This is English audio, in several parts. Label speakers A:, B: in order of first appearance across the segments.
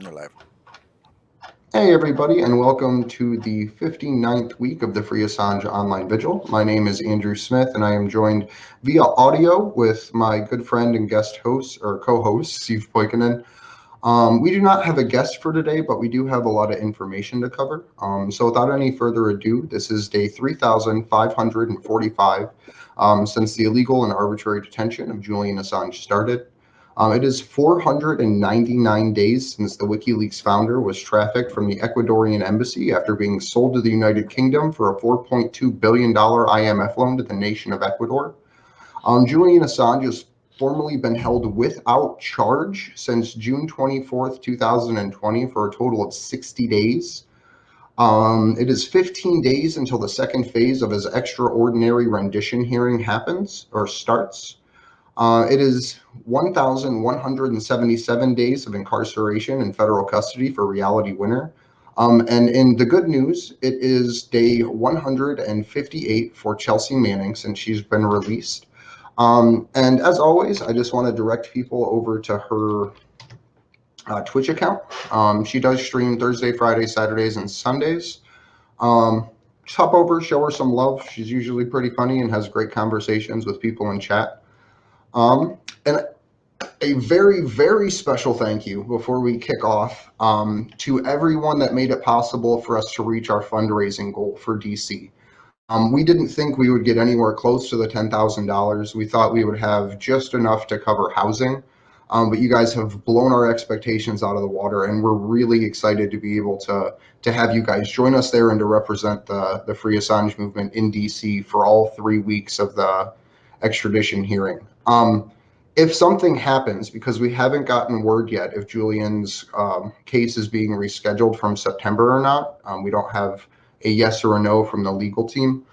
A: You're live.
B: Hey everybody, and welcome to the 59th week of the Free Assange Online Vigil. My name is Andrew Smith, and I am joined via audio with my good friend and guest host, or co-host, Steve Poikinen. We do not have a guest for today, but we do have a lot of information to cover. So without any further ado, this is day 3,545 since the illegal and arbitrary detention of Julian Assange started. It is 499 days since the WikiLeaks founder was trafficked from the Ecuadorian embassy after being sold to the United Kingdom for a $4.2 billion IMF loan to the nation of Ecuador. Julian Assange has formally been held without charge since June 24th, 2020, for a total of 60 days. It is 15 days until the second phase of his extraordinary rendition hearing happens or starts. It is 1,177 days of incarceration in federal custody for Reality Winner. And in the good news, it is day 158 for Chelsea Manning since she's been released. And as always, I just want to direct people over to her Twitch account. She does stream Thursday, Friday, Saturdays, and Sundays. Just hop over, show her some love. She's usually pretty funny and has great conversations with people in chat. And a very, very special thank you before we kick off to everyone that made it possible for us to reach our fundraising goal for DC. We didn't think we would get anywhere close to the $10,000. We thought we would have just enough to cover housing, but you guys have blown our expectations out of the water, and we're really excited to be able to have you guys join us there and to represent the Free Assange movement in DC for all 3 weeks of the extradition hearing. If something happens, because we haven't gotten word yet if Julian's case is being rescheduled from September or not, we don't have a yes or a no from the legal team,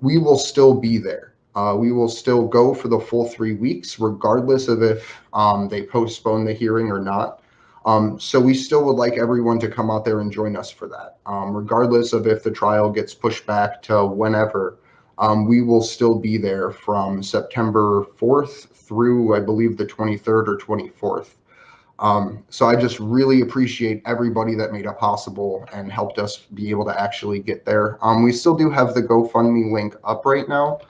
B: we will still be there. We will still go for the full 3 weeks, regardless of if they postpone the hearing or not. So we still would like everyone to come out there and join us for that, regardless of if the trial gets pushed back to whenever. We will still be there from September 4th through, I believe, the 23rd or 24th. So I just really appreciate everybody that made it possible and helped us be able to actually get there. We still do have the GoFundMe link up right now,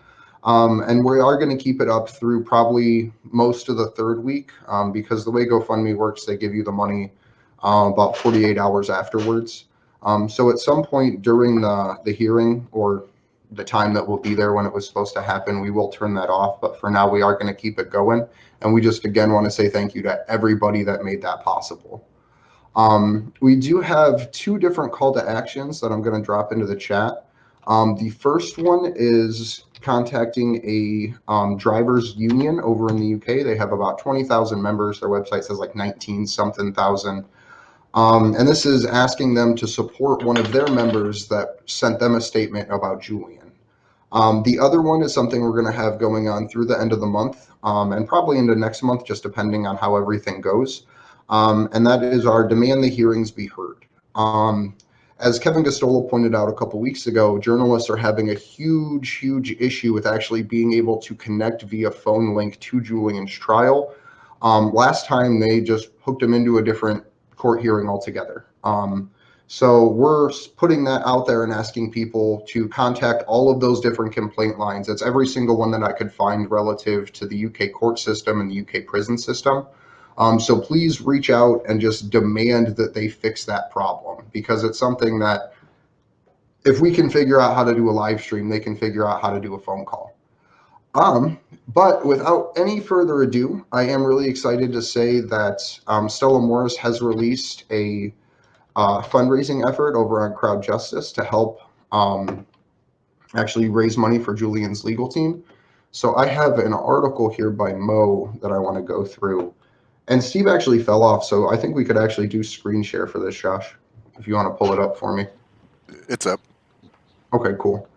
B: and we are going to keep it up through probably most of the third week, because the way GoFundMe works, they give you the money about 48 hours afterwards. So at some point during the hearing, or the time that we'll be there when it was supposed to happen, we will turn that off. But for now, we are going to keep it going. And we just, again, want to say thank you to everybody that made that possible. We do have 2 different call to actions that I'm going to drop into the chat. The first one is contacting a drivers union over in the UK. They have about 20,000 members. Their website says like 19 something thousand. And this is asking them to support one of their members that sent them a statement about Julian. The other one is something we're going to have going on through the end of the month, and probably into next month, just depending on how everything goes. And that is our demand the hearings be heard. As Kevin Gostola pointed out a couple weeks ago, journalists are having a huge, huge issue with actually being able to connect via phone link to Julian's trial. Last time they just hooked him into a different court hearing altogether. So we're putting that out there and asking people to contact all of those different complaint lines. It's every single one that I could find relative to the UK court system and the UK prison system. So please reach out and just demand that they fix that problem, because it's something that if we can figure out how to do a live stream, they can figure out how to do a phone call. But without any further ado, I am really excited to say that Stella Morris has released a fundraising effort over on Crowd Justice to help actually raise money for Julian's legal team. So I have an article here by Mo that I want to go through. And Steve actually fell off, so I think we could actually do screen share for this, Josh, if you want to pull it up for me.
A: It's up.
B: Okay, cool.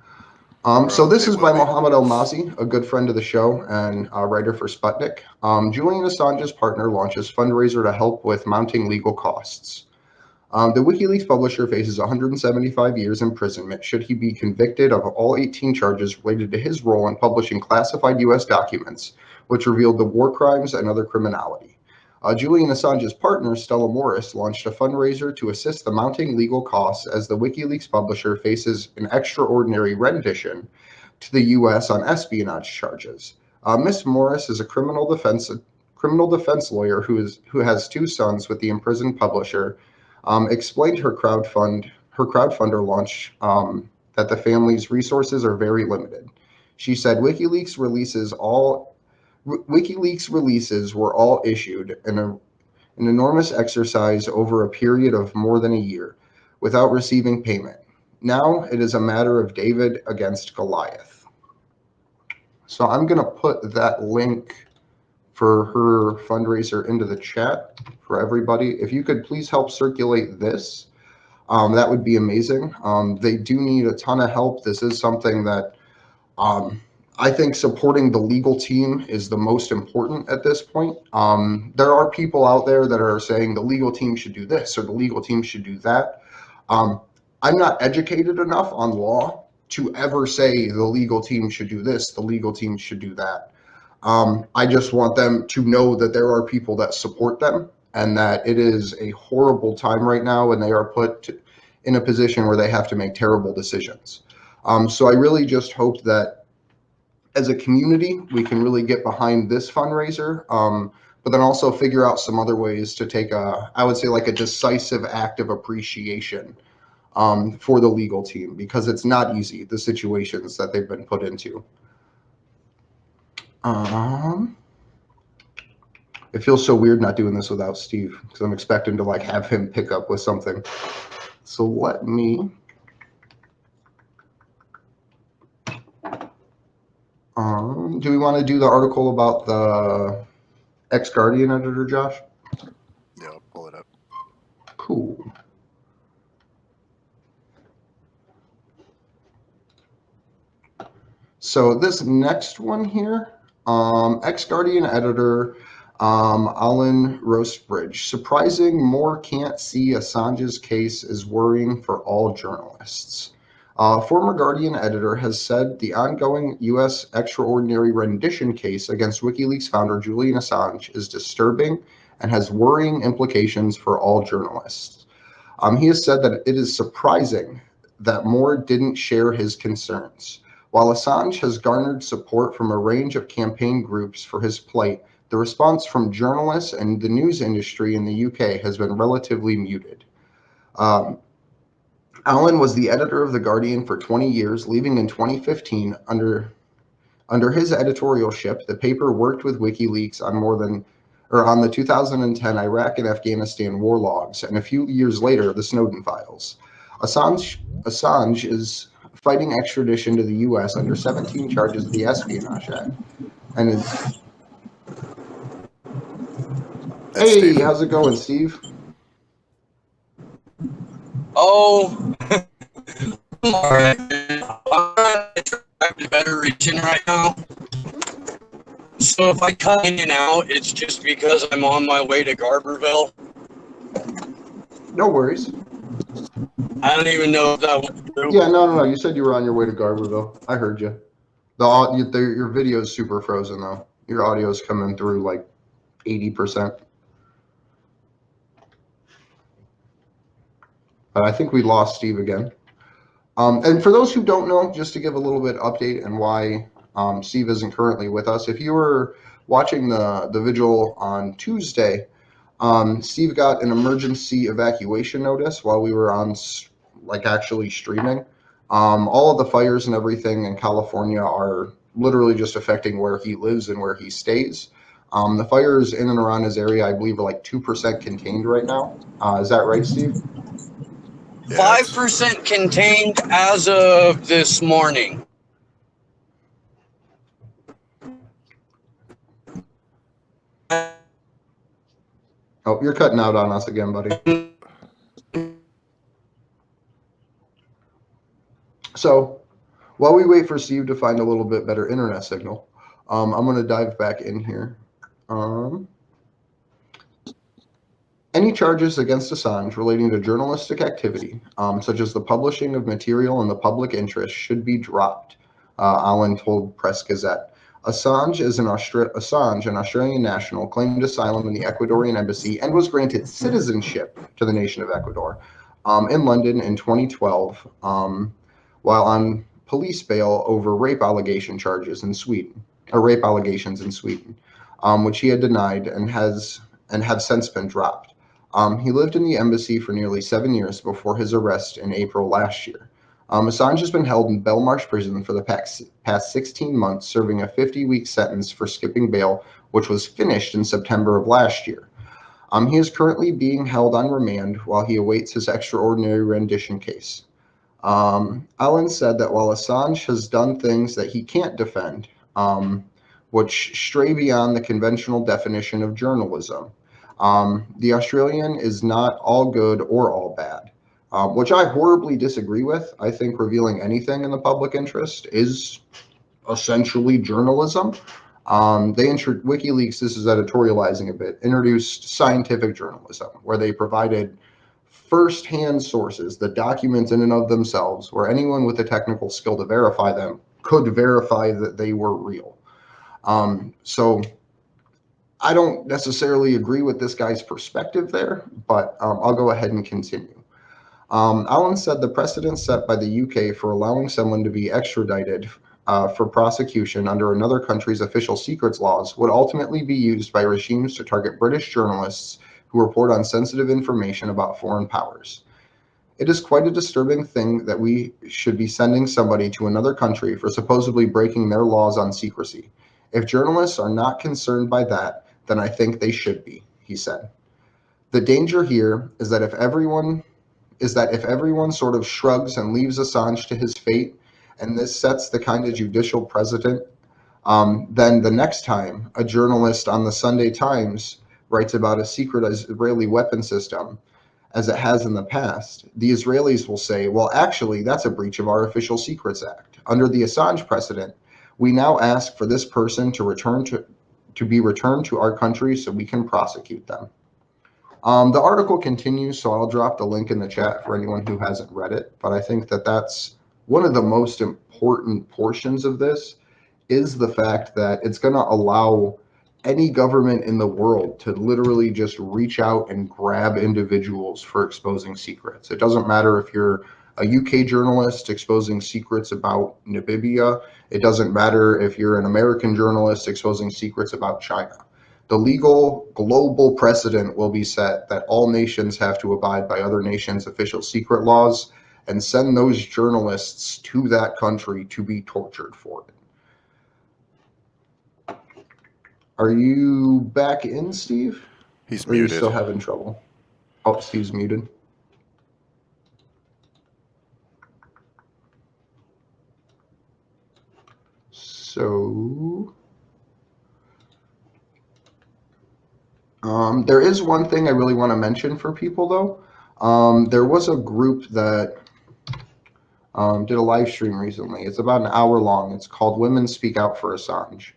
B: So this is by Mohammed El-Mazi, a good friend of the show and a writer for Sputnik. Julian Assange's partner launches fundraiser to help with mounting legal costs. The WikiLeaks publisher faces 175 years imprisonment should he be convicted of all 18 charges related to his role in publishing classified U.S. documents, which revealed the war crimes and other criminality. Julian Assange's partner, Stella Morris, launched a fundraiser to assist the mounting legal costs as the WikiLeaks publisher faces an extraordinary rendition to the U.S. on espionage charges. Ms. Morris is a criminal defense lawyer who has two sons with the imprisoned publisher. Explained her crowdfunder launch that the family's resources are very limited. She said WikiLeaks releases were all issued in an enormous exercise over a period of more than a year without receiving payment. Now it is a matter of David against Goliath. So I'm going to put that link for her fundraiser into the chat for everybody. If you could please help circulate this, that would be amazing. They do need a ton of help. This is something that I think supporting the legal team is the most important at this point. There are people out there that are saying the legal team should do this or the legal team should do that. I'm not educated enough on law to ever say the legal team should do this, the legal team should do that. I just want them to know that there are people that support them and that it is a horrible time right now and they are put in a position where they have to make terrible decisions. So I really just hope that as a community, we can really get behind this fundraiser, but then also figure out some other ways to take I would say like a decisive act of appreciation for the legal team, because it's not easy, the situations that they've been put into. It feels so weird not doing this without Steve, because I'm expecting to like have him pick up with something. So let me. Do we want to do the article about the ex-Guardian editor, Josh?
A: Yeah, I'll pull it up.
B: Cool. So this next one here, ex-Guardian editor Alan Rosebridge. Surprising, more can't see Assange's case is worrying for all journalists. Former Guardian editor has said the ongoing U.S. extraordinary rendition case against WikiLeaks founder Julian Assange is disturbing and has worrying implications for all journalists. He has said that it is surprising that Moore didn't share his concerns. While Assange has garnered support from a range of campaign groups for his plight, the response from journalists and the news industry in the UK has been relatively muted. Allen was the editor of The Guardian for 20 years, leaving in 2015. Under his editorialship, the paper worked with WikiLeaks on the 2010 Iraq and Afghanistan war logs, and a few years later, the Snowden files. Assange is fighting extradition to the U.S. under 17 charges of the Espionage Act, and is. Hey, Steve. How's it going, Steve?
C: Oh, I'm all right. I'm trying to better region right now. So if I cut in and out, it's just because I'm on my way to Garberville.
B: No worries.
C: I don't even know if that was true.
B: Yeah, no. You said you were on your way to Garberville. I heard you. Your video is super frozen, though. Your audio is coming through like 80%. But I think we lost Steve again. And for those who don't know, just to give a little bit update and why Steve isn't currently with us, if you were watching the vigil on Tuesday, Steve got an emergency evacuation notice while we were on actually streaming. All of the fires and everything in California are literally just affecting where he lives and where he stays. The fires in and around his area, I believe, are like 2% contained right now. Is that right, Steve?
C: 5% contained as of this morning.
B: Oh, you're cutting out on us again, buddy. So while we wait for Steve to find a little bit better internet signal, I'm going to dive back in here. Any charges against Assange relating to journalistic activity, such as the publishing of material in the public interest, should be dropped, Allen told Press Gazette. Assange, an Australian national, claimed asylum in the Ecuadorian embassy and was granted citizenship to the nation of Ecuador in London in 2012 while on police bail over rape allegation charges in Sweden, or rape allegations in Sweden, which he had denied and have since been dropped. He lived in the embassy for nearly 7 years before his arrest in April last year. Assange has been held in Belmarsh prison for the past 16 months, serving a 50-week sentence for skipping bail, which was finished in September of last year. He is currently being held on remand while he awaits his extraordinary rendition case. Allen said that while Assange has done things that he can't defend, which stray beyond the conventional definition of journalism, the Australian is not all good or all bad. Which I horribly disagree with. I think revealing anything in the public interest is essentially journalism. WikiLeaks, this is editorializing a bit, introduced scientific journalism, where they provided first-hand sources, the documents in and of themselves, where anyone with the technical skill to verify them could verify that they were real. So I don't necessarily agree with this guy's perspective there, but I'll go ahead and continue. Allen said the precedent set by the UK for allowing someone to be extradited for prosecution under another country's official secrets laws would ultimately be used by regimes to target British journalists who report on sensitive information about foreign powers. It is quite a disturbing thing that we should be sending somebody to another country for supposedly breaking their laws on secrecy. If journalists are not concerned by that, then I think they should be, he said. The danger here is that if everyone sort of shrugs and leaves Assange to his fate, and this sets the kind of judicial precedent, then the next time a journalist on the Sunday Times writes about a secret Israeli weapon system, as it has in the past, the Israelis will say, well, actually, that's a breach of our Official Secrets Act. Under the Assange precedent, we now ask for this person to be returned to our country so we can prosecute them. The article continues, so I'll drop the link in the chat for anyone who hasn't read it, but I think that that's one of the most important portions of this is the fact that it's going to allow any government in the world to literally just reach out and grab individuals for exposing secrets. It doesn't matter if you're a UK journalist exposing secrets about Namibia. It doesn't matter if you're an American journalist exposing secrets about China. The legal global precedent will be set that all nations have to abide by other nations' official secret laws and send those journalists to that country to be tortured for it. Are you back in, Steve?
A: He's
B: Or are you
A: muted.
B: still having trouble? Oh, Steve's muted. So there is one thing I really want to mention for people, though. There was a group that did a live stream recently. It's about an hour long. It's called Women Speak Out for Assange.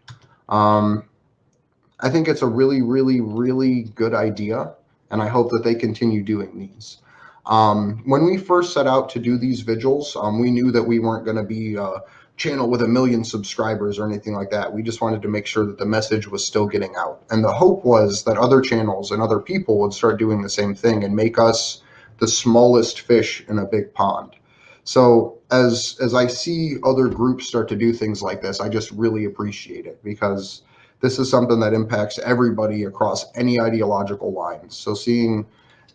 B: I think it's a really, really, really good idea, and I hope that they continue doing these. When we first set out to do these vigils, we knew that we weren't going to be a channel with 1 million subscribers or anything like that. We just wanted to make sure that the message was still getting out. And the hope was that other channels and other people would start doing the same thing and make us the smallest fish in a big pond. So as I see other groups start to do things like this, I just really appreciate it, because this is something that impacts everybody across any ideological lines. So seeing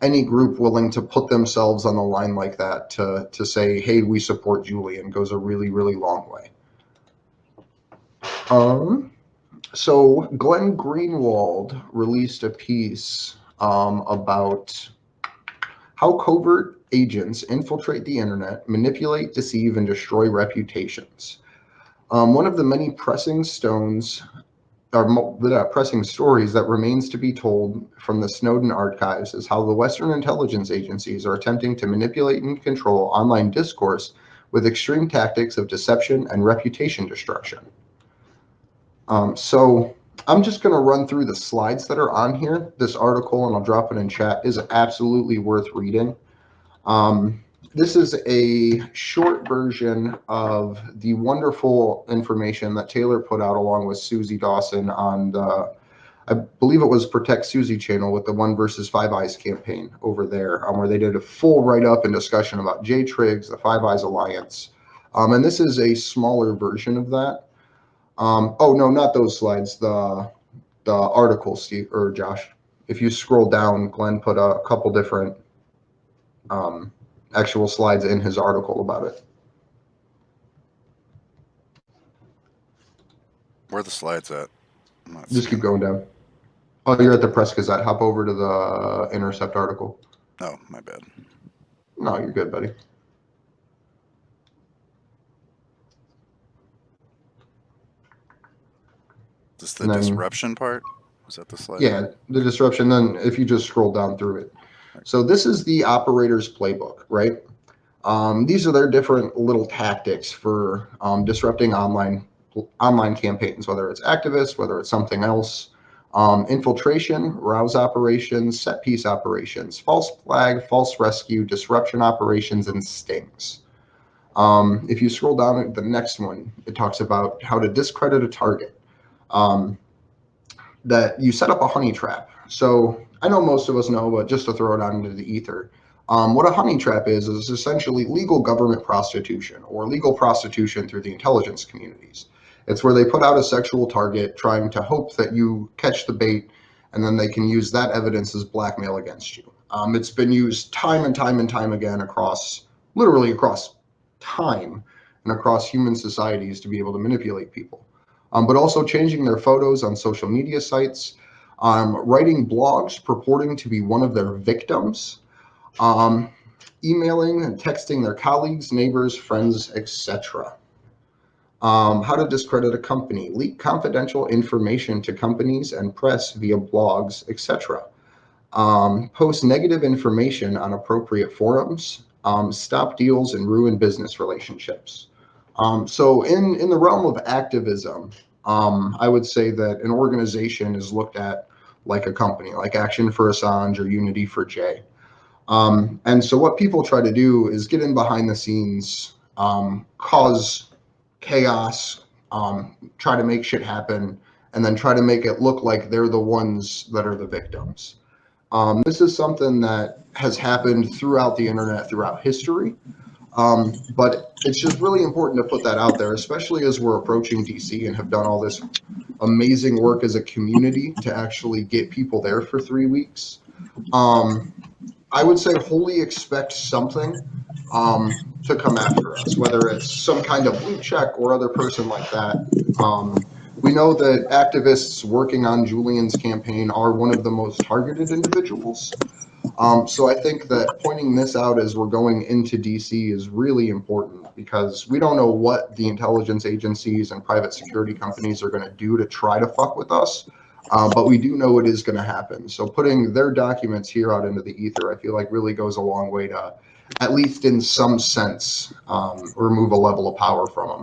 B: any group willing to put themselves on the line like that to say, hey, we support Julian, goes a really, really long way. So Glenn Greenwald released a piece about how covert agents infiltrate the internet, manipulate, deceive, and destroy reputations. One of the many pressing stories that remains to be told from the Snowden archives is how the Western intelligence agencies are attempting to manipulate and control online discourse with extreme tactics of deception and reputation destruction. So I'm just going to run through the slides that are on here. This article, and I'll drop it in chat, is absolutely worth reading. This is a short version of the wonderful information that Taylor put out along with Susie Dawson on the, I believe it was Protect Susie channel with the One versus Five Eyes campaign over there, where they did a full write-up and discussion about J-Triggs, the Five Eyes Alliance. And this is a smaller version of that. Oh, no, not those slides, the article, Steve, or Josh. If you scroll down, Glenn put a couple different actual slides in his article about it.
A: Where are the slides at?
B: Just keep going down. Oh, you're at the Press Gazette. Hop over to the Intercept article.
A: Oh, my bad.
B: No, you're good, buddy.
A: Is this the disruption part? Was that the slide?
B: Yeah, the disruption. Then if you just scroll down through it. So this is the operator's playbook, right? These are their different little tactics for disrupting online campaigns, whether it's activists, whether it's something else. Infiltration, rouse operations, set piece operations, false flag, false rescue, disruption operations, and stings. If you scroll down at the next one, it talks about how to discredit a target. That you set up a honey trap. So I know most of us know, but just to throw it out into the ether, what a honey trap is essentially legal government prostitution or legal prostitution through the intelligence communities. It's where they put out a sexual target trying to hope that you catch the bait, and then they can use that evidence as blackmail against you. It's been used time and time and time again literally across time and across human societies to be able to manipulate people. But also changing their photos on social media sites, writing blogs purporting to be one of their victims, emailing and texting their colleagues, neighbors, friends, etc. How to discredit a company, leak confidential information to companies and press via blogs, etc. Post negative information on appropriate forums, stop deals and ruin business relationships. So in the realm of activism, I would say that an organization is looked at like a company, like Action for Assange or Unity for Jay. And so what people try to do is get in behind the scenes, cause chaos, try to make shit happen, and then try to make it look like they're the ones that are the victims. This is something that has happened throughout the internet, throughout history. But it's just really important to put that out there, especially as we're approaching DC and have done all this amazing work as a community to actually get people there for 3 weeks. I would say wholly expect something to come after us, whether it's some kind of blue check or other person like that. We know that activists working on Julian's campaign are one of the most targeted individuals. So I think that pointing this out as we're going into DC is really important because we don't know what the intelligence agencies and private security companies are going to do to try to fuck with us. But we do know it is going to happen. So putting their documents here out into the ether, I feel like really goes a long way to, at least in some sense, remove a level of power from them.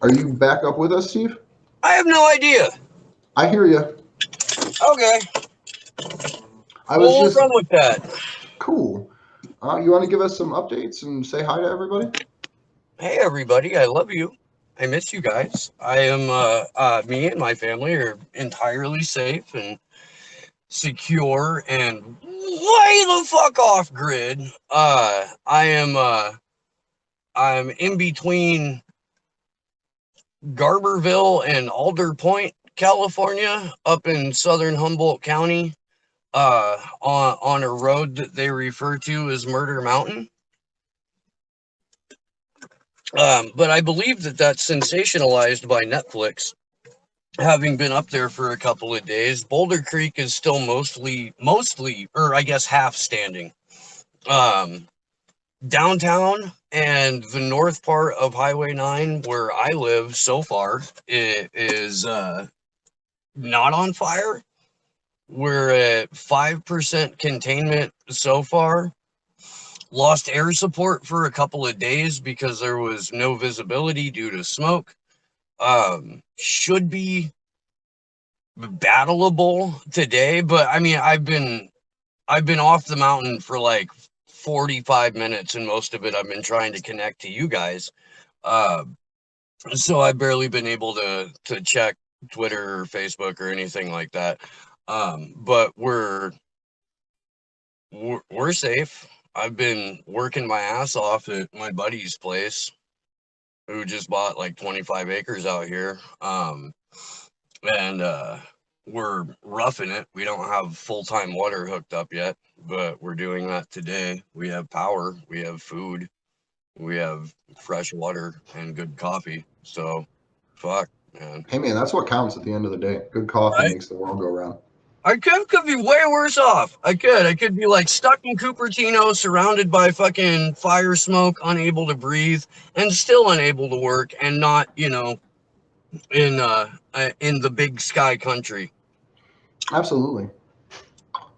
B: Are you back up with us, Steve?
C: I have no idea.
B: I hear you.
C: Okay.
B: We'll
C: run with that.
B: Cool. You want to give us some updates and say hi to everybody?
C: Hey, everybody. I love you. I miss you guys. I am, me and my family are entirely safe and secure and way the fuck off grid. I'm in between Garberville and Alder Point, California, up in southern Humboldt County, on a road that they refer to as Murder Mountain. But I believe that that's sensationalized by Netflix. Having been up there for a couple of days, Boulder Creek is still mostly, or I guess half standing. Downtown and the north part of Highway 9, where I live so far, it is not on fire. We're at 5% containment so far. Lost air support for a couple of days because there was no visibility due to smoke. Should be battleable today, but I mean, I've been off the mountain for like 45 minutes, and most of it I've been trying to connect to you guys. So I've barely been able to check Twitter or Facebook or anything like that. But we're safe. I've been working my ass off at my buddy's place, who just bought like 25 acres out here. And we're roughing it. We don't have full-time water hooked up yet, but we're doing that today. We have power, we have food, we have fresh water and good coffee. So fuck, man.
B: Hey man, that's what counts at the end of the day. Good coffee makes the world go round.
C: I could be way worse off. I could be like stuck in Cupertino, surrounded by fucking fire smoke, unable to breathe, and still unable to work, and not, you know, in the big sky country.
B: Absolutely.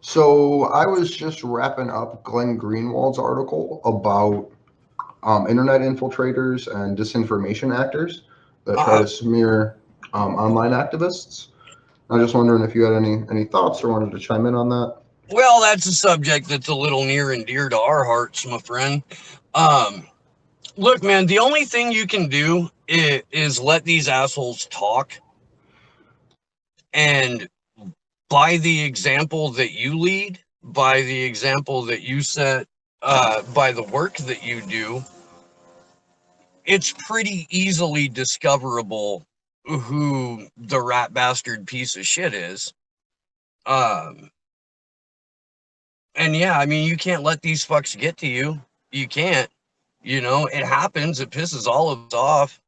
B: So I was just wrapping up Glenn Greenwald's article about internet infiltrators and disinformation actors that try to smear online activists. I was just wondering if you had any thoughts or wanted to chime in on that.
C: Well, that's a subject that's a little near and dear to our hearts, my friend. Look, man, the only thing you can do is let these assholes talk, and by the example that you lead, by the example that you set, by the work that you do, it's pretty easily discoverable who the rat bastard piece of shit is. And yeah, I mean, you can't let these fucks get to you. You can't. You know, it happens. It pisses all of us off.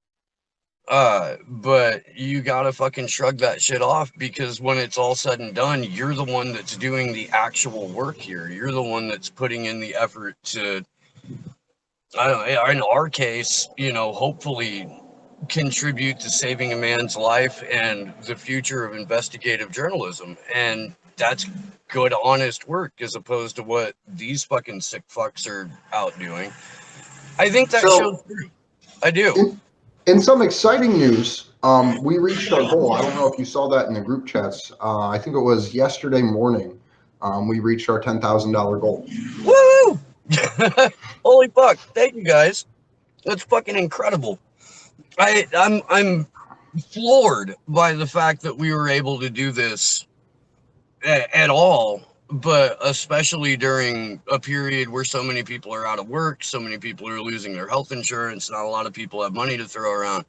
C: But you gotta fucking shrug that shit off, because when it's all said and done, you're the one that's doing the actual work here. You're the one that's putting in the effort to, I don't know, in our case, you know, hopefully contribute to saving a man's life and the future of investigative journalism. And that's good, honest work, as opposed to what these fucking sick fucks are out doing. I think that shows through. I do.
B: In some exciting news, we reached our goal. I don't know if you saw that in the group chats. I think it was yesterday morning. We reached our $10,000 goal.
C: Woo! Holy fuck! Thank you guys. That's fucking incredible. I'm floored by the fact that we were able to do this at all, but especially during a period where so many people are out of work, so many people are losing their health insurance, not a lot of people have money to throw around.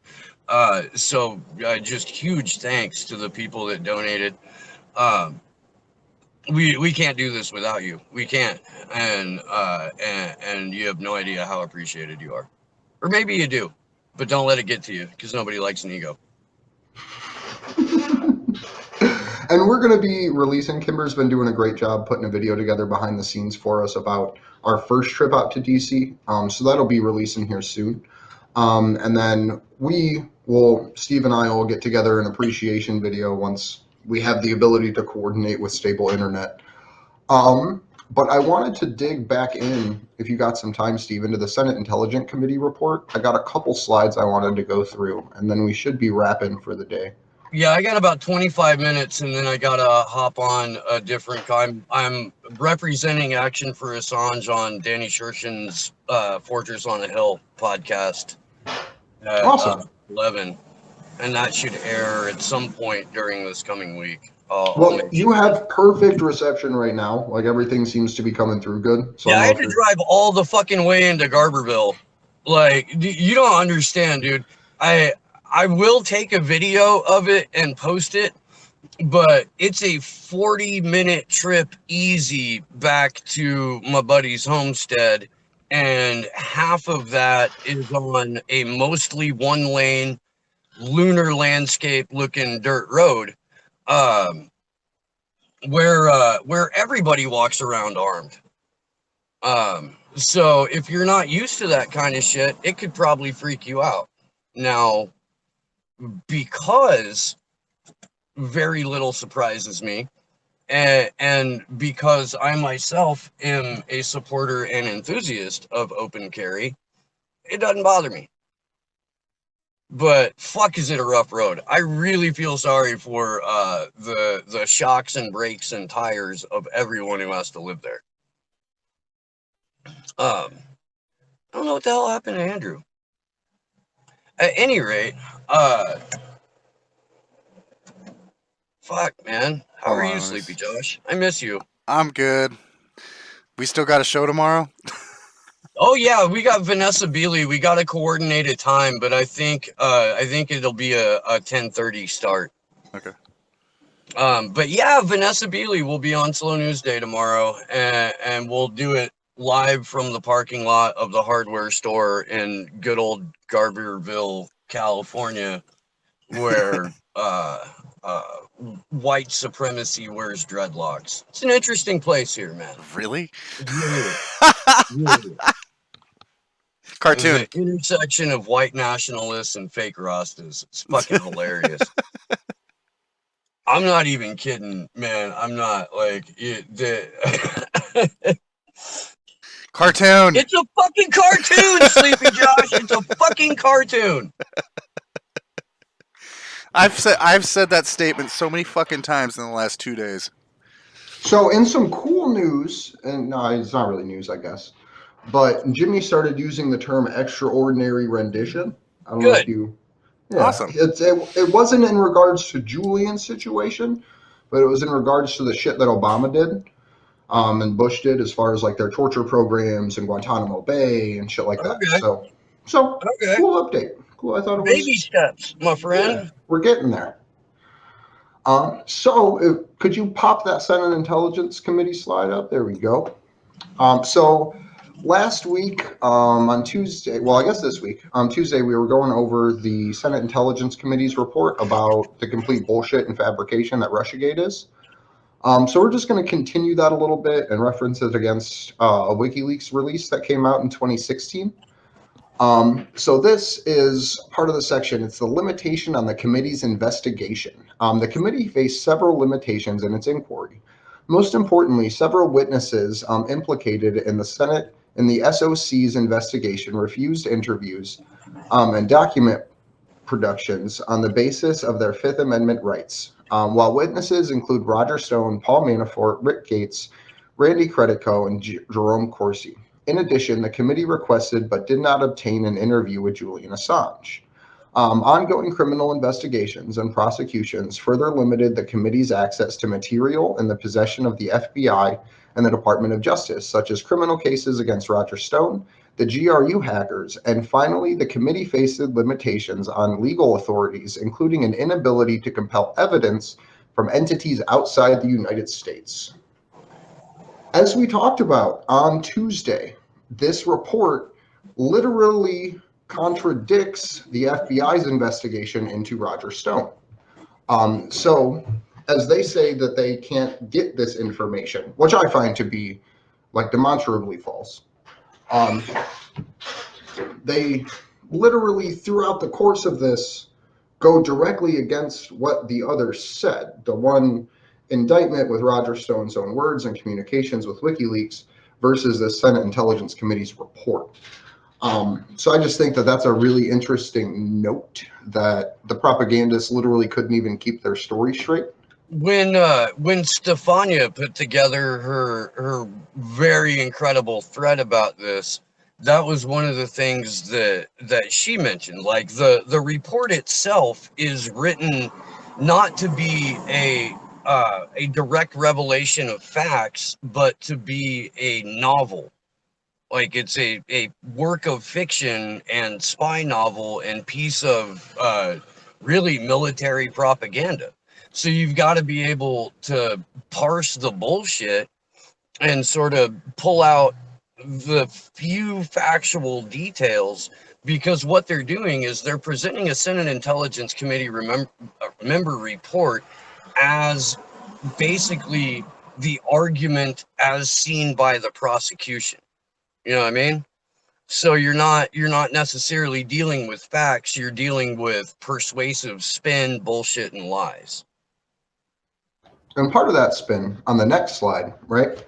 C: So just huge thanks to the people that donated. We can't do this without you. We can't, and you have no idea how appreciated you are, or maybe you do, but don't let it get to you, because nobody likes an ego.
B: And we're going to be releasing, Kimber's been doing a great job putting a video together behind the scenes for us about our first trip out to DC. So that'll be releasing here soon. And then Steve and I will get together an appreciation video once we have the ability to coordinate with stable internet. But I wanted to dig back in, if you got some time, Steve, into the Senate Intelligence Committee report. I got a couple slides I wanted to go through, and then we should be wrapping for the day.
C: Yeah, I got about 25 minutes, and then I gotta hop on a different. I'm representing Action for Assange on Danny Shershen's Fortress on a Hill podcast at
B: awesome.
C: 11, and that should air at some point during this coming week.
B: Well, you have perfect reception right now. Like, everything seems to be coming through good. So
C: yeah, I had to drive all the fucking way into Garberville. Like, you don't understand, dude. I will take a video of it and post it, but it's a 40-minute trip easy back to my buddy's homestead, and half of that is on a mostly one-lane lunar landscape looking dirt road, where everybody walks around armed. So if you're not used to that kind of shit, it could probably freak you out. Now, because very little surprises me, and because I myself am a supporter and enthusiast of open carry, it doesn't bother me. But fuck, is it a rough road. I really feel sorry for the shocks and brakes and tires of everyone who has to live there. I don't know what the hell happened to Andrew. At any rate, fuck, man. How
A: Hold
C: are
A: on,
C: you,
A: let me
C: Sleepy
A: s-
C: Josh? I miss you.
A: I'm good. We still got a show tomorrow?
C: Oh yeah, we got Vanessa Beeley. We got to coordinate a time, but I think it'll be a 10:30 start.
A: Okay.
C: But yeah, Vanessa Beeley will be on Slow News Day tomorrow, and we'll do it live from the parking lot of the hardware store in good old Garberville, California, where uh, white supremacy wears dreadlocks. It's an interesting place here, man.
A: Really?
C: It really is. Really is. There's
A: Cartoon.
C: an intersection of white nationalists and fake Rastas. It's fucking hilarious. I'm not even kidding, man. I'm not like
A: Cartoon.
C: It's a fucking cartoon, Sleepy Josh. It's a fucking cartoon.
A: I've said that statement so many fucking times in the last 2 days.
B: So, in some cool news, and no, it's not really news, I guess, but Jimmy started using the term extraordinary rendition. I don't know if
C: Good.
B: you. Yeah,
A: Awesome.
B: it wasn't in regards to Julian's situation, but it was in regards to the shit that Obama did, and Bush did, as far as like their torture programs in Guantanamo Bay and shit like that.
C: Okay.
B: So
C: Okay.
B: cool update. Cool. I thought it was
C: Baby steps, my friend.
B: Yeah, we're getting there. Could you pop that Senate Intelligence Committee slide up? There we go. So last week on Tuesday, well, I guess this week, on Tuesday, we were going over the Senate Intelligence Committee's report about the complete bullshit and fabrication that Russiagate is. So we're just going to continue that a little bit and reference it against a WikiLeaks release that came out in 2016. So this is part of the section. It's the limitation on the committee's investigation. The committee faced several limitations in its inquiry. Most importantly, several witnesses implicated in the Senate in the SOC's investigation refused interviews and document productions on the basis of their Fifth Amendment rights. While witnesses include Roger Stone, Paul Manafort, Rick Gates, Randy Credico, and Jerome Corsi. In addition, the committee requested but did not obtain an interview with Julian Assange. Ongoing criminal investigations and prosecutions further limited the committee's access to material in the possession of the FBI and the Department of Justice, such as criminal cases against Roger Stone, the GRU hackers, and finally, the committee faced limitations on legal authorities, including an inability to compel evidence from entities outside the United States. As we talked about on Tuesday, this report literally contradicts the FBI's investigation into Roger Stone. So, as they say that they can't get this information, which I find to be like demonstrably false, they literally, throughout the course of this, go directly against what the others said. The one indictment with Roger Stone's own words and communications with WikiLeaks versus the Senate Intelligence Committee's report. So I just think that that's a really interesting note that the propagandists literally couldn't even keep their story straight.
C: When Stefania put together her very incredible thread about this, that was one of the things that she mentioned. Like the report itself is written not to be a direct revelation of facts, but to be a novel. Like it's a work of fiction and spy novel and piece of really military propaganda. So you've got to be able to parse the bullshit and sort of pull out the few factual details, because what they're doing is they're presenting a Senate Intelligence Committee member report as basically the argument as seen by the prosecution. You know what I mean? So you're not necessarily dealing with facts, you're dealing with persuasive spin, bullshit, and lies.
B: And part of that spin on the next slide, right?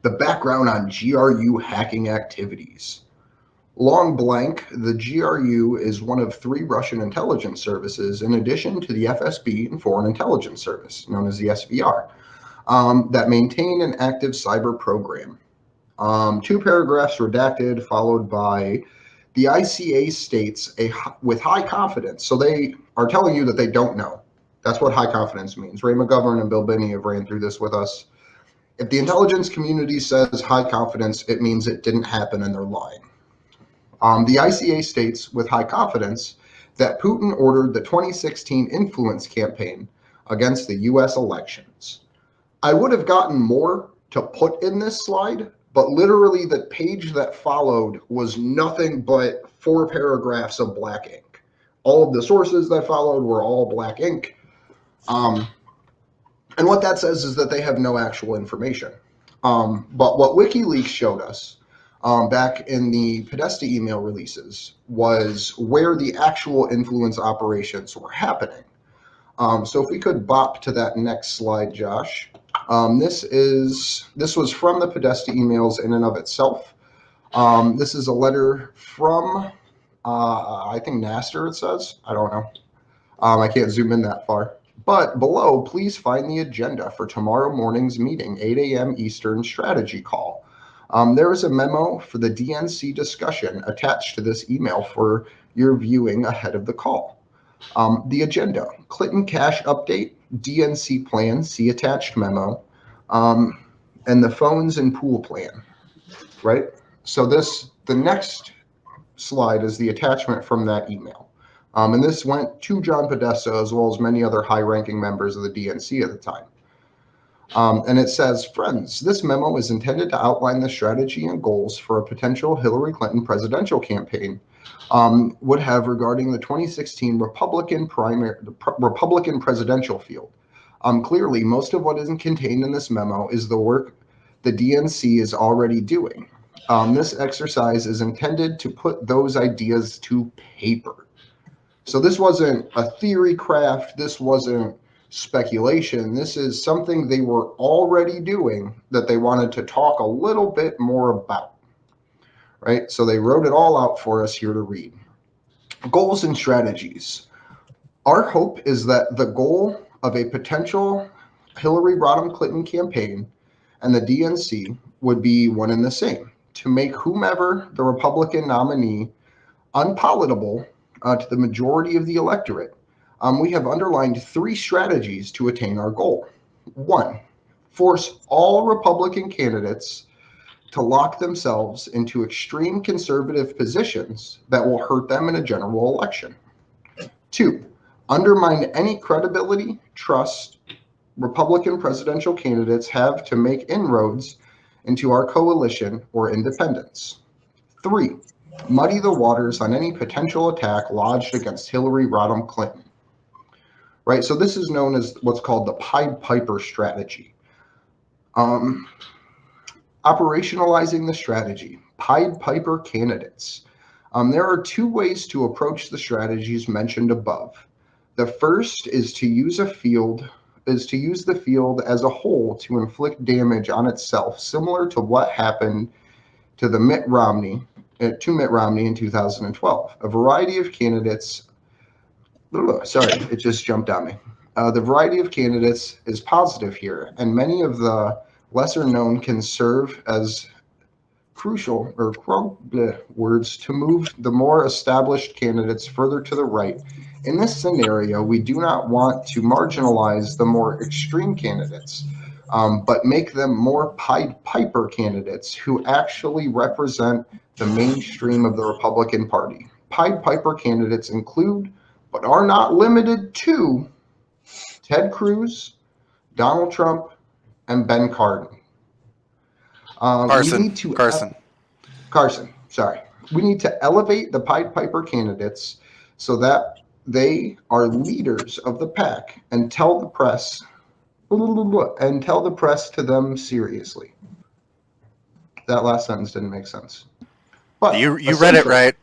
B: The background on GRU hacking activities. Long blank, the GRU is one of 3 Russian intelligence services in addition to the FSB and Foreign Intelligence Service, known as the SVR, that maintain an active cyber program. Two paragraphs redacted, followed by the ICA states with high confidence. So they are telling you that they don't know. That's what high confidence means. Ray McGovern and Bill Binney have ran through this with us. If the intelligence community says high confidence, it means it didn't happen and they're lying. The ICA states with high confidence that Putin ordered the 2016 influence campaign against the US elections. I would have gotten more to put in this slide, but literally the page that followed was nothing but 4 paragraphs of black ink. All of the sources that followed were all black ink. And what that says is that they have no actual information. But what WikiLeaks showed us back in the Podesta email releases was where the actual influence operations were happening. So if we could bop to that next slide, Josh. This was from the Podesta emails in and of itself. This is a letter from, I think Nasser, it says. I don't know. I can't zoom in that far. But below, please find the agenda for tomorrow morning's meeting, 8 a.m. Eastern strategy call. There is a memo for the DNC discussion attached to this email for your viewing ahead of the call. The agenda, Clinton cash update, DNC plan, see attached memo, and the phones and pool plan, right? So the next slide is the attachment from that email. And this went to John Podesta as well as many other high-ranking members of the DNC at the time. And it says, friends, this memo is intended to outline the strategy and goals for a potential Hillary Clinton presidential campaign would have regarding the 2016 Republican presidential field. Clearly, most of what isn't contained in this memo is the work the DNC is already doing. This exercise is intended to put those ideas to paper. So this wasn't a theory craft. This wasn't speculation. This is something they were already doing that they wanted to talk a little bit more about, right? So they wrote it all out for us here to read. Goals and strategies. Our hope is that the goal of a potential Hillary Rodham Clinton campaign and the DNC would be one and the same, to make whomever the Republican nominee unpalatable to the majority of the electorate. We have underlined 3 strategies to attain our goal. 1, force all Republican candidates to lock themselves into extreme conservative positions that will hurt them in a general election. 2, undermine any credibility, trust Republican presidential candidates have to make inroads into our coalition or independence. 3, muddy the waters on any potential attack lodged against Hillary Rodham Clinton. Right, so this is known as what's called the Pied Piper strategy. Operationalizing the strategy, Pied Piper candidates. There are 2 ways to approach the strategies mentioned above. The first is to use the field as a whole to inflict damage on itself, similar to what happened to Mitt Romney in 2012. A variety of candidates. Sorry, it just jumped on me. The variety of candidates is positive here, and many of the lesser known can serve as crucial words to move the more established candidates further to the right. In this scenario, we do not want to marginalize the more extreme candidates, but make them more Pied Piper candidates who actually represent the mainstream of the Republican Party. Pied Piper candidates include, but are not limited to, Ted Cruz, Donald Trump, and Ben Cardin. Carson, sorry. We need to elevate the Pied Piper candidates so that they are leaders of the pack and tell the press to them seriously. That last sentence didn't make sense. But
A: you read it right.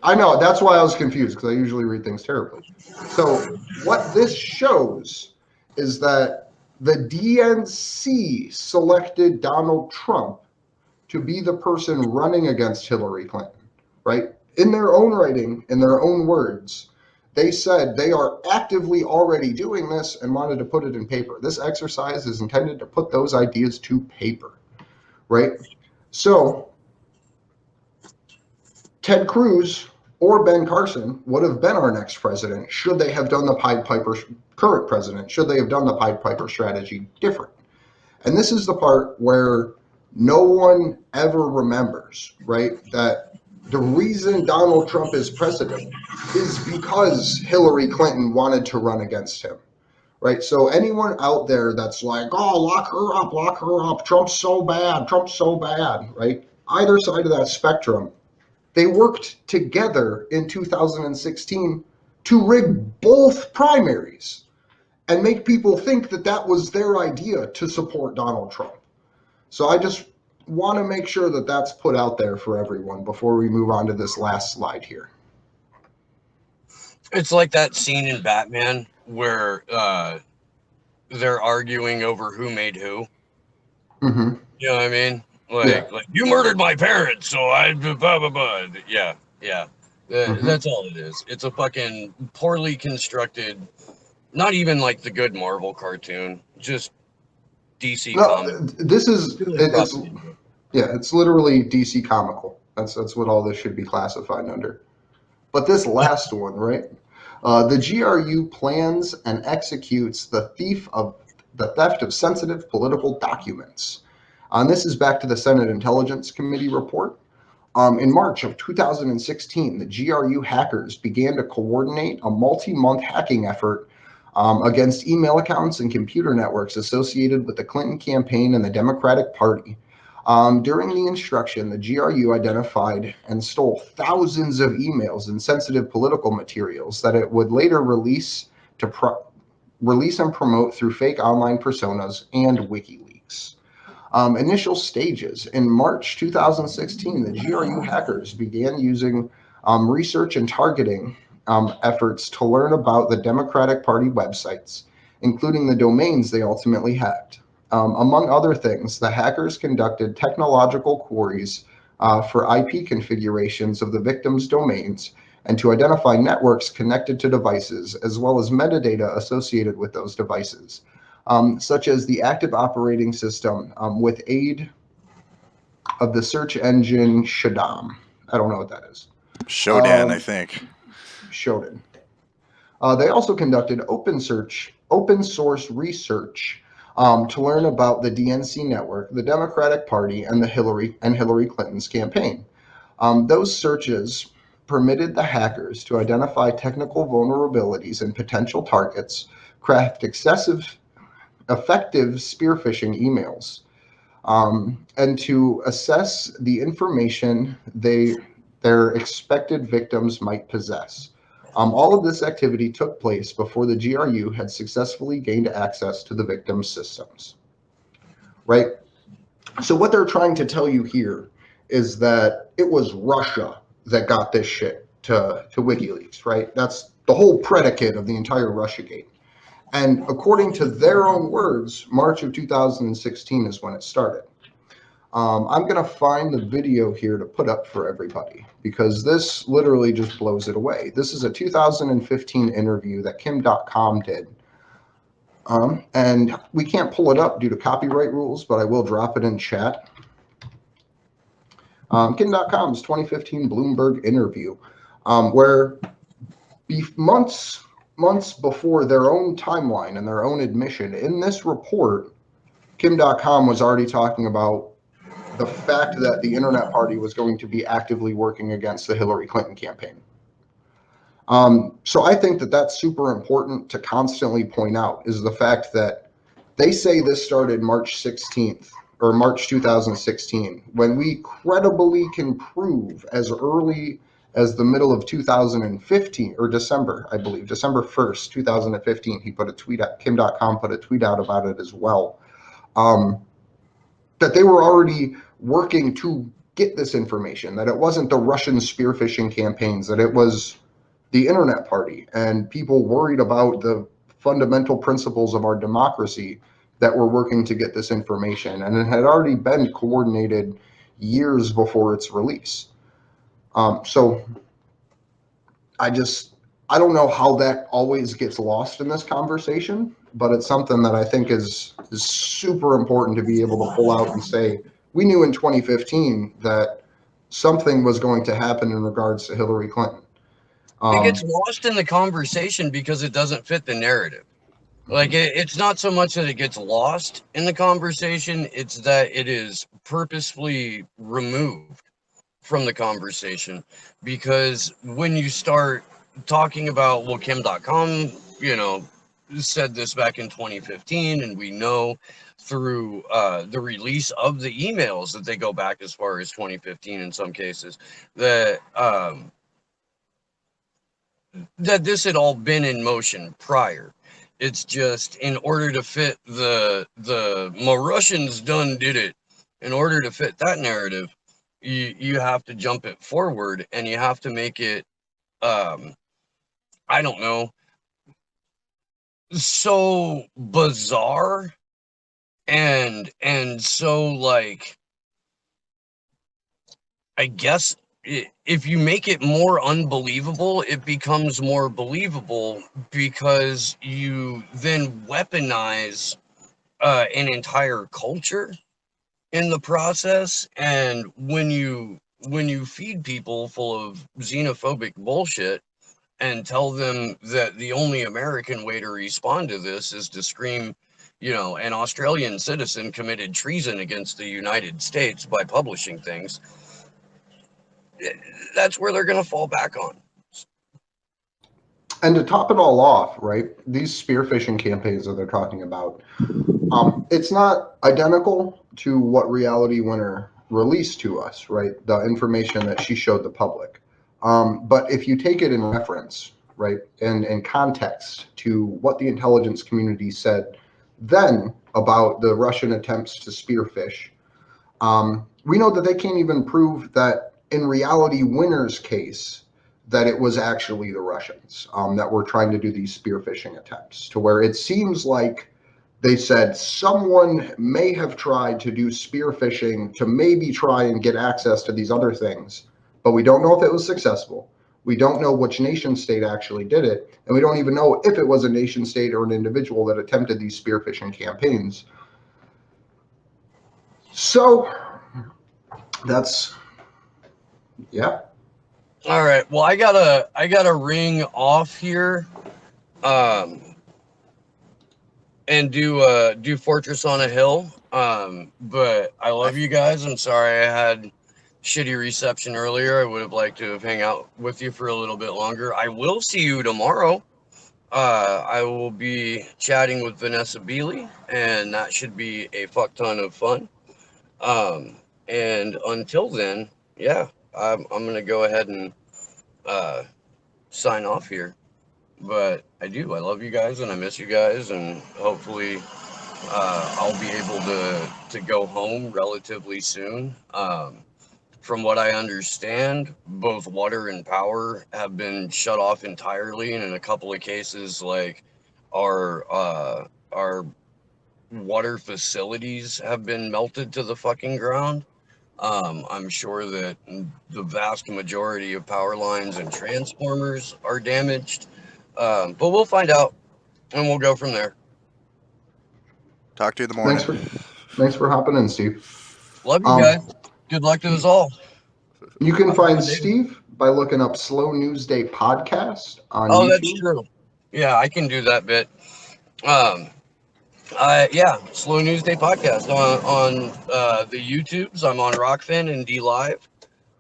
B: I know, that's why I was confused, because I usually read things terribly. So what this shows is that the DNC selected Donald Trump to be the person running against Hillary Clinton, right? In their own writing, in their own words, they said they are actively already doing this and wanted to put it in paper. This exercise is intended to put those ideas to paper, right? So Ted Cruz or Ben Carson would have been our next president should they have done the Pied Piper, current president, should they have done the Pied Piper strategy different. And this is the part where no one ever remembers, right? That the reason Donald Trump is president is because Hillary Clinton wanted to run against him, right? So anyone out there that's like, oh, lock her up, Trump's so bad, right? Either side of that spectrum, they worked together in 2016 to rig both primaries and make people think that that was their idea to support Donald Trump. So I just want to make sure that that's put out there for everyone before we move on to this last slide here.
C: It's like that scene in Batman where they're arguing over who made who.
B: Mm-hmm.
C: You know what I mean? Like you murdered my parents, so I blah blah blah. Yeah. That's all it is. It's a fucking poorly constructed, not even like the good Marvel cartoon, just DC comic.
B: This is it's literally DC comical. That's what all this should be classified under. But this last one, right? The GRU plans and executes the theft of sensitive political documents. And this is back to the Senate Intelligence Committee report. In March of 2016, the GRU hackers began to coordinate a multi-month hacking effort against email accounts and computer networks associated with the Clinton campaign and the Democratic Party. During the instruction, the GRU identified and stole thousands of emails and sensitive political materials that it would later release and promote through fake online personas and WikiLeaks. Initial stages. In March 2016, the GRU hackers began using research and targeting efforts to learn about the Democratic Party websites, including the domains they ultimately hacked. Among other things, the hackers conducted technological queries for IP configurations of the victims' domains and to identify networks connected to devices, as well as metadata associated with those devices, such as the active operating system with aid of the search engine Shodan. I don't know what that is.
A: Shodan, I think.
B: Shodan. They also conducted open source research to learn about the DNC network, the Democratic Party, and Hillary Clinton's campaign. Those searches permitted the hackers to identify technical vulnerabilities and potential targets, craft effective spear phishing emails, and to assess the information their expected victims might possess. All of this activity took place before the GRU had successfully gained access to the victims' systems. Right? So what they're trying to tell you here is that it was Russia that got this shit to WikiLeaks, right? That's the whole predicate of the entire Russiagate. And according to their own words, March of 2016 is when it started. I'm going to find the video here to put up for everybody because this literally just blows it away. This is a 2015 interview that Kim.com did. And we can't pull it up due to copyright rules, but I will drop it in chat. Kim.com's 2015 Bloomberg interview, where months before their own timeline and their own admission in this report, Kim.com was already talking about the fact that the Internet Party was going to be actively working against the Hillary Clinton campaign. So I think that that's super important to constantly point out is the fact that they say this started March 16th or March 2016, when we credibly can prove as early as the middle of 2015 or December, I believe, December 1st, 2015, he put a tweet out, Kim.com put a tweet out about it as well, that they were already working to get this information, that it wasn't the Russian spear phishing campaigns, that it was the Internet Party and people worried about the fundamental principles of our democracy that were working to get this information. And it had already been coordinated years before its release. So I don't know how that always gets lost in this conversation, but it's something that I think is super important to be able to pull out and say, we knew in 2015 that something was going to happen in regards to Hillary Clinton.
C: It gets lost in the conversation because it doesn't fit the narrative. Like it's not so much that it gets lost in the conversation, it's that it is purposefully removed from the conversation. Because when you start talking about, well, Kim.com, you know, said this back in 2015, and we know through the release of the emails that they go back as far as 2015 in some cases, that that this had all been in motion prior. It's just in order to fit the "my Russians done did it," in order to fit that narrative, you have to jump it forward, and you have to make it I don't know, so bizarre and so, like, I guess if you make it more unbelievable, it becomes more believable because you then weaponize an entire culture in the process. And when you feed people full of xenophobic bullshit and tell them that the only American way to respond to this is to scream, you know, an Australian citizen committed treason against the United States by publishing things, that's where they're going to fall back on.
B: And to top it all off, right, these spearfishing campaigns that they're talking about, it's not identical to what Reality Winner released to us, right, the information that she showed the public. But if you take it in reference, right, and in context to what the intelligence community said then about the Russian attempts to spearfish, we know that they can't even prove that in Reality Winner's case that it was actually the Russians that were trying to do these spearfishing attempts, to where it seems like they said someone may have tried to do spearfishing to maybe try and get access to these other things, but we don't know if it was successful. We don't know which nation state actually did it, and we don't even know if it was a nation state or an individual that attempted these spearfishing campaigns. So that's, yeah.
C: All right. Well, I gotta ring off here, and do Fortress on a Hill. But I love you guys. I'm sorry I had shitty reception earlier. I would have liked to have hang out with you for a little bit longer. I will see you tomorrow. I will be chatting with Vanessa Beeley, and that should be a fuck ton of fun. And until then, yeah, I'm gonna go ahead and sign off here. But I love you guys, and I miss you guys, and hopefully I'll be able to go home relatively soon. From what I understand, both water and power have been shut off entirely, and in a couple of cases, like our water facilities have been melted to the fucking ground. I'm sure that the vast majority of power lines and transformers are damaged, but we'll find out, and we'll go from there.
A: Talk to you in the morning.
B: Thanks for hopping in, Steve.
C: Love you guys. Good luck to us all.
B: You can find Steve by looking up Slow News Day podcast on YouTube.
C: That's true. Yeah, I can do that bit. Yeah, Slow News Day podcast on the YouTubes. I'm on Rockfin and D Live.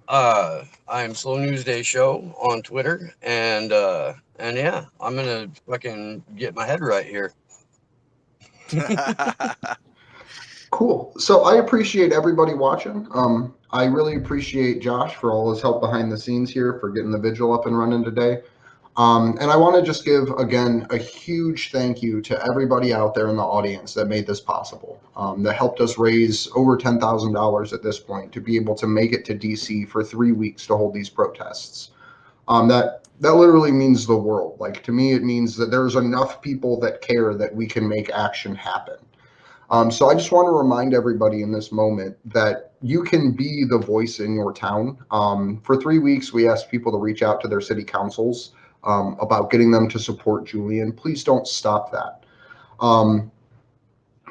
C: I'm Slow News Day Show on Twitter, and yeah, I'm gonna fucking get my head right here.
B: Cool. So I appreciate everybody watching. I really appreciate Josh for all his help behind the scenes here for getting the vigil up and running today. And I want to just give, again, a huge thank you to everybody out there in the audience that made this possible, that helped us raise over $10,000 at this point to be able to make it to DC for 3 weeks to hold these protests. That literally means the world. Like, to me, it means that there's enough people that care that we can make action happen. So I just want to remind everybody in this moment that you can be the voice in your town. For 3 weeks, we asked people to reach out to their city councils about getting them to support Julian. Please don't stop that.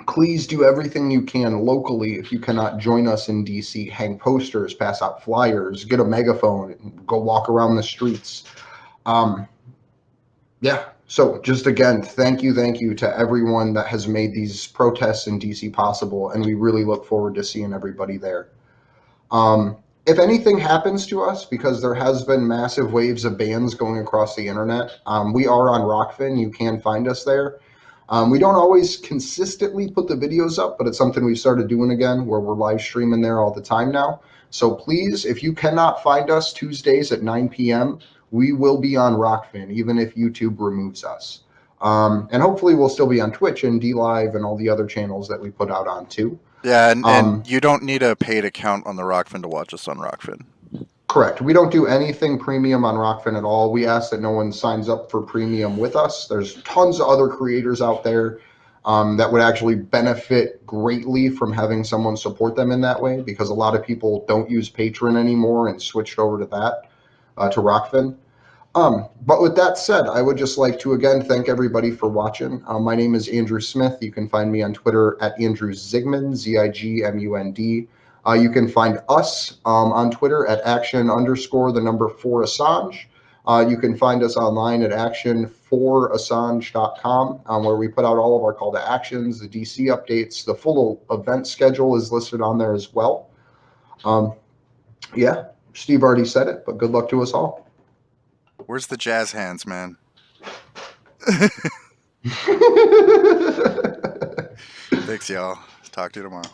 B: Please do everything you can locally. If you cannot join us in DC, hang posters, pass out flyers, get a megaphone, and go walk around the streets. Yeah. So just again, thank you to everyone that has made these protests in DC possible, and we really look forward to seeing everybody there. If anything happens to us, because there has been massive waves of bans going across the internet, we are on Rockfin. You can find us there. We don't always consistently put the videos up, but it's something we've started doing again, where we're live streaming there all the time now. So please, if you cannot find us Tuesdays at 9 p.m., we will be on Rockfin, even if YouTube removes us. And hopefully we'll still be on Twitch and DLive and all the other channels that we put out on too.
A: Yeah, and you don't need a paid account on the Rockfin to watch us on Rockfin.
B: Correct. We don't do anything premium on Rockfin at all. We ask that no one signs up for premium with us. There's tons of other creators out there that would actually benefit greatly from having someone support them in that way, because a lot of people don't use Patreon anymore and switched over to that, to Rockfin. But with that said, I would just like to again thank everybody for watching. My name is Andrew Smith. You can find me on Twitter at Andrew Zigmund, Zigmund. You can find us on Twitter at action_4 Assange. You can find us online at action4assange.com, where we put out all of our call to actions, the DC updates. The full event schedule is listed on there as well. Yeah, Steve already said it, but good luck to us all.
A: Where's the jazz hands, man? Thanks, y'all. Talk to you tomorrow.